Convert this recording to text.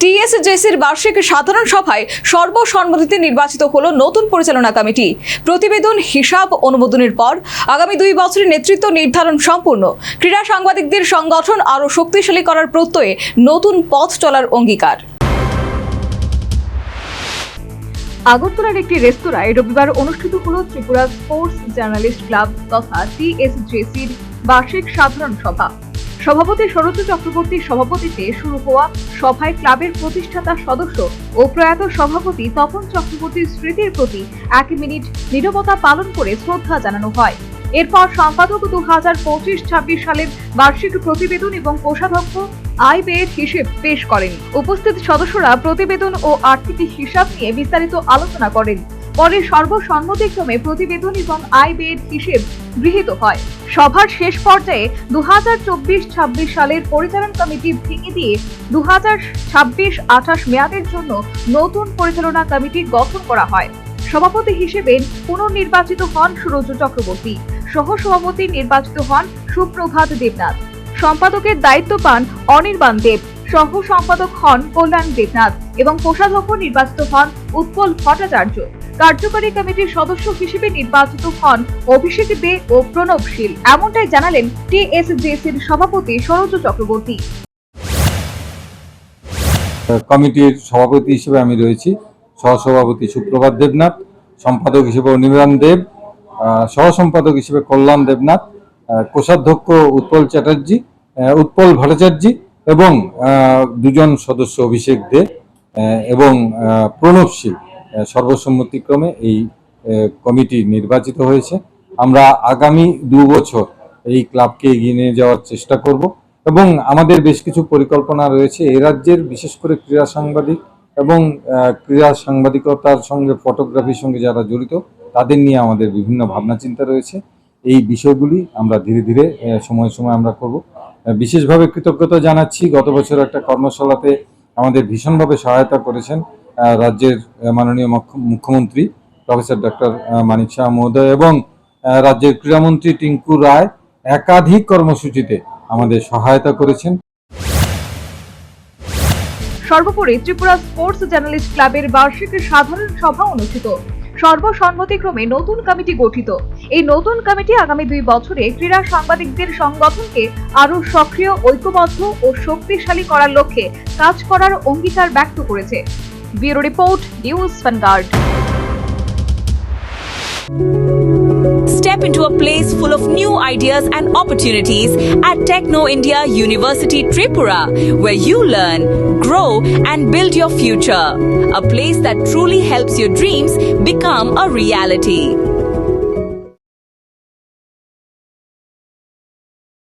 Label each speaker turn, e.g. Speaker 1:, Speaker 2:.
Speaker 1: টিএসজেসির বার্ষিক সাধারণ সভায় সর্বসম্মতিতে নির্বাচিত হলো নতুন পরিচালনা কমিটি। প্রতিবেদন হিসাব অনুমোদনের পর আগামী 2 বছরের নেতৃত্ব নির্ধারণ সম্পূর্ণ। ক্রীড়া সাংবাদিকদের সংগঠন আরও শক্তিশালী করার প্রত্যয়ে নতুন পথ চলার অঙ্গীকার। আগরতলার একটি রেস্তোরাঁয় রবিবার অনুষ্ঠিত হল ত্রিপুরা স্পোর্টস জার্নালিস্ট ক্লাব তথা টিএসজেসির বার্ষিক সাধারণ সভা। সভাপতি সরোজ চক্রবর্তীর সভাপতিত্বে শুরু হওয়া সভায় ক্লাবের প্রতিষ্ঠাতা সদস্য ও প্রয়াত সভাপতি তপন চক্রবর্তীর স্মৃতির প্রতি 1 মিনিট নীরবতা পালন করে শ্রদ্ধা জানানো হয়। এরপর সম্পাদক 2025-26 সালের বার্ষিক প্রতিবেদন এবং কোষাধ্যক্ষ আয় ব্যয়ের হিসেব পেশ করেন। উপস্থিত সদস্যরা প্রতিবেদন ও আর্থিক হিসাব নিয়ে বিস্তারিত আলোচনা করেন। পরে সর্বসম্মতিক্রমে প্রতিবেদন এবং আয় ব্যয়ের হিসেব গৃহীত হয়। সভার শেষ পর্যায়ে 2024-26 সালের পরিচালন কমিটি ভেঙে দিয়ে 2026-28 মেয়াদের জন্য নতুন পরিচালনা কমিটি গঠন করা হয়। সভাপতি হিসেবে পুনর্নির্বাচিত হন সুরজ চক্রবর্তী, সহ-সভাপতি নির্বাচিত হন সুপ্রভাত দেবনাথ, সম্পাদকের দায়িত্ব পান অনির্বাণ দেব, সহ সম্পাদক হন কল্যাণ দেবনাথ এবং কোষাধ্যক্ষ নির্বাচিত হন উৎপল ভট্টাচার্য। কার্যকরী কমিটির সদস্য হিসেবে নির্বাচিত হন অভিষেক দে ও প্রণব শীল। এমনটাই জানালেন টিএসজেসির সভাপতি সরোজ চক্রবর্তী।
Speaker 2: কমিটির সভাপতি হিসেবে আমি রয়েছি, সহসভাপতি সুপ্রভাত দেবনাথ, সম্পাদক হিসেবে অনির্বাণ দেব, সহ সম্পাদক হিসেবে কল্যাণ দেবনাথ, কোষাধ্যক্ষ উৎপল ভট্টাচার্য এবং 2 জন সদস্য অভিষেক দে এবং প্রণব শীল। সর্বসম্মতিক্রমে এই কমিটি নির্বাচিত হয়েছে। আমরা আগামী 2 বছর এই ক্লাবকে এগিয়ে নিয়ে যাওয়ার চেষ্টা করব এবং আমাদের বেশ কিছু পরিকল্পনা রয়েছে। এই রাজ্যের বিশেষ করে ক্রীড়া সাংবাদিক এবং ক্রীড়া সাংবাদিকতার সঙ্গে ফটোগ্রাফির সঙ্গে যারা জড়িত তাদের নিয়ে আমাদের বিভিন্ন ভাবনা চিন্তা রয়েছে। এই বিষয়গুলি আমরা ধীরে ধীরে সময় সময় আমরা করব। বিশেষভাবে কৃতজ্ঞতা জানাচ্ছি, গত বছর একটা কর্মশালাতে আমাদের ভীষণভাবে সহায়তা করেছেন রাজ্যের মাননীয় মুখ্যমন্ত্রী প্রফেসর ডক্টর মানিক শাহ মহোদয় এবং রাজ্যের ক্রীড়ামন্ত্রী টিঙ্কু রায় একাধিক কর্মসূচিতে আমাদের সহায়তা করেছেন।
Speaker 1: সর্বোপরি ত্রিপুরা স্পোর্টস জার্নালিস্ট ক্লাবের বার্ষিক সাধারণ সভা অনুষ্ঠিত। সর্বসম্মতিক্রমে নতুন কমিটি গঠিত। এই নতুন কমিটি আগামী 2 বছরে ক্রীড়া সাংবাদিকদের সংগঠনকে আরো সক্রিয়, ঐক্যবদ্ধ ও শক্তিশালী করার লক্ষ্যে কাজ করার অঙ্গীকার ব্যক্ত করেছে। Bureau report, news vanguard.
Speaker 3: Step into a place full of new ideas and opportunities at Techno India University Tripura, where you learn, grow and build your future. A place that truly helps your dreams become a reality.